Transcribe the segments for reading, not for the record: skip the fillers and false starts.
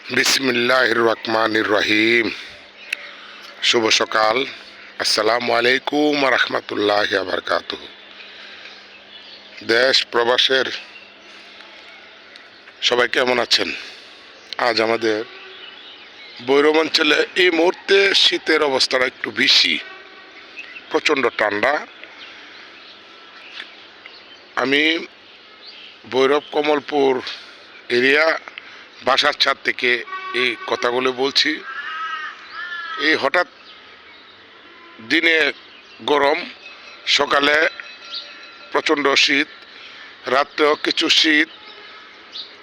বিসমিল্লাহির রহমানির রহিম। শুভ সকাল। আসসালামু আলাইকুম ওয়া রাহমাতুল্লাহি ওয়া বারাকাতুহু। দেশ প্রবাসের সবাই কেমন আছেন? আজ আমাদের ভৈরব অঞ্চলে এই মুহূর্তে শীতের অবস্থাটা একটু বেশি, প্রচণ্ড ঠান্ডা। আমি ভৈরব কমলপুর এরিয়া বাসার ছাদ থেকে এই কথাগুলো বলছি। এই হঠাৎ দিনে গরম, সকালে প্রচণ্ড শীত, রাত্রেও কিছু শীত,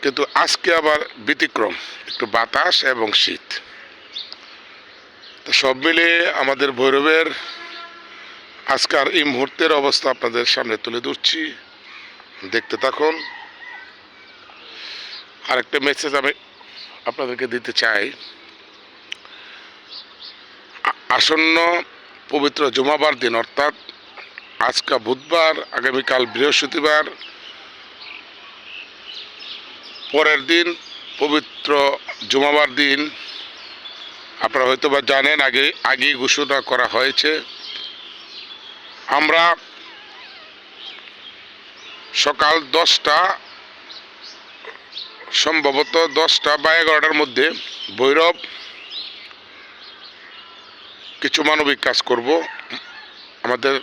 কিন্তু আজকে আবার ব্যতিক্রম, একটু বাতাস এবং শীত। তো সব মিলিয়ে আমাদের ভৈরবের আজকার এই মুহূর্তের অবস্থা আপনাদের সামনে তুলে ধরছি, দেখতে থাকুন। আরেকটা মেসেজ আমি আপনাদেরকে দিতে চাই। আসন্ন পবিত্র জুমাবার দিন, অর্থাৎ আজকে বুধবার, আগামীকাল বৃহস্পতিবার, পরের দিন পবিত্র জুমাবার দিন আপনারা হয়তো বা জানেন, আগেই ঘোষণা করা হয়েছে। আমরা সকাল 10টা, সম্ভবত 10টা বা 11টার মধ্যে ভৈরব কিছু মানবিক কাজ করব। আমাদের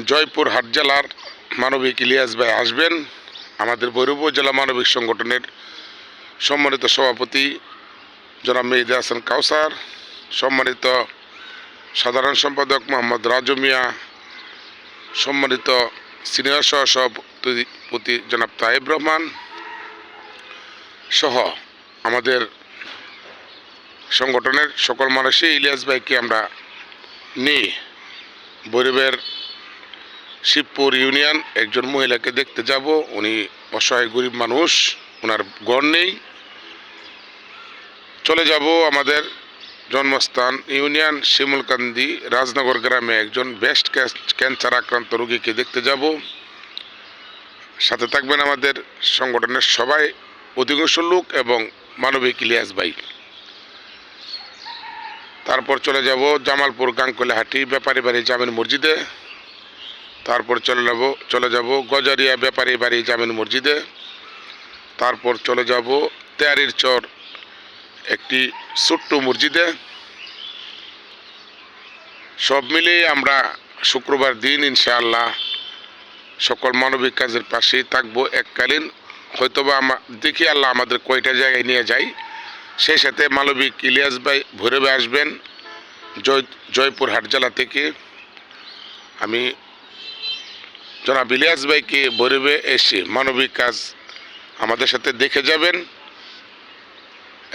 জয়পুরহাট জেলার মানবিক ইলিয়াস ভাই আসবেন। আমাদের ভৈরব জেলা মানবিক সংগঠনের সম্মানিত সভাপতি জনাব মেহেদী হাসান কাউসার, সম্মানিত সাধারণ সম্পাদক মোহাম্মদ রাজু মিয়া, সম্মানিত সিনিয়র সহসভাপতি জনাব তাইব রহমান সহ আমাদের সংগঠনের সকল মানুষই ইলিয়াস ভাইকে আমরা নিয়ে ভৈরবের শিবপুর ইউনিয়ন একজন মহিলাকে দেখতে যাব। উনি অসহায় গরিব মানুষ, ওনার ঘর নেই। চলে যাব আমাদের জন্মস্থান ইউনিয়ন শিমুলকান্দি রাজনগর গ্রামে একজন ব্রেস্ট ক্যান্সার আক্রান্ত রোগীকে দেখতে যাব। সাথে থাকবেন আমাদের সংগঠনের সবাই, অধিকাংশ লোক এবং মানবিক ইলিয়াস ভাই। তারপর চলে যাব জামালপুর গাংকলিহাটি ব্যাপারী বাড়ি জামিন মসজিদে। তারপর চলে যাব গজারিয়া ব্যাপারী বাড়ি জামিন মসজিদে। তারপর চলে যাব তেয়ারির চর একটি ছোট্ট মসজিদে। সব মিলিয়ে আমরা শুক্রবার দিন ইনশাআল্লাহ সকল মানবিক কাজের পাশেই থাকবো এককালীন। হয়তোবা দেখি আল্লাহ আমাদের কয়টা জায়গায় নিয়ে যায়। সেই সাথে মানবিক ইলিয়াস ভাই ভৈরবে আসবেন জয়পুরহাট জেলা থেকে। আমি জনাব ইলিয়াস ভাইকে ভৈরবে এসে মানবিক কাজ আমাদের সাথে দেখে যাবেন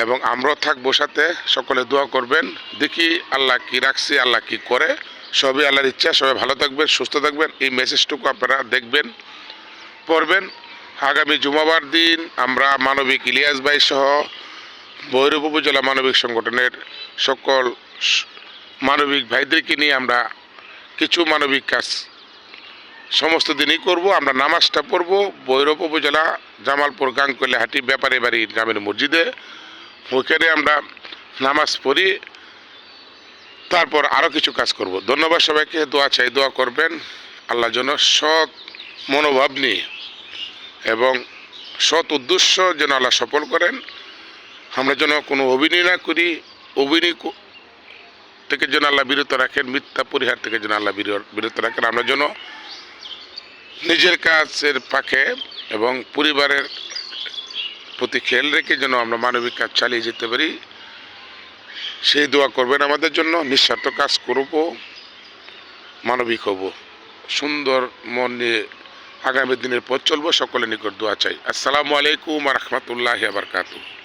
এবং আমরাও থাকবো সাথে। সকলে দোয়া করবেন, দেখি আল্লাহ কি রাখছে, আল্লাহ কি করে। সবই আল্লাহর ইচ্ছা। সবাই ভালো থাকবেন, সুস্থ থাকবেন। এই মেসেজটুকু আপনারা দেখবেন, পড়বেন। আগামী জুমাবার দিন আমরা মানবিক ইলিয়াস ভাই সহ ভৈরব উপজেলা মানবিক সংগঠনের সকল মানবিক ভাইদেরকে নিয়ে আমরা কিছু মানবিক কাজ সমস্ত দিনই করব। আমরা নামাজটা পড়ব ভৈরব উপজেলা জামালপুর গাংকলিহাটি ব্যাপারী বাড়ি গ্রামের মসজিদে। ওখানে আমরা নামাজ পড়ি, তারপর আরও কিছু কাজ করব। ধন্যবাদ সবাইকে। দোয়া চাই, দোয়া করবেন আল্লাহ যেন সৎ মনোভাব নিয়ে এবং সৎ উদ্দেশ্য যেন আল্লাহ সফল করেন। আমরা যেন কোনো অভিনয় না করি, অভিনয় থেকে যেন আল্লাহ বিরত রাখেন, মিথ্যা পরিহার থেকে যেন আল্লাহ বিরত রাখেন। আমরা যেন নিজের কাজের পাখে এবং পরিবারের প্রতি খেয়াল রেখে যেন আমরা মানবিক কাজ চালিয়ে যেতে পারি, সেই দোয়া করবেন আমাদের জন্য। নিঃস্বার্থ কাজ করব, মানবিক হব, সুন্দর মন নিয়ে আগামী দিনের পথ চলবো। সকলের নিকট দোয়া চাই। আসসালামু আলাইকুম ওয়া রাহমাতুল্লাহি ওয়া বারাকাতুহু।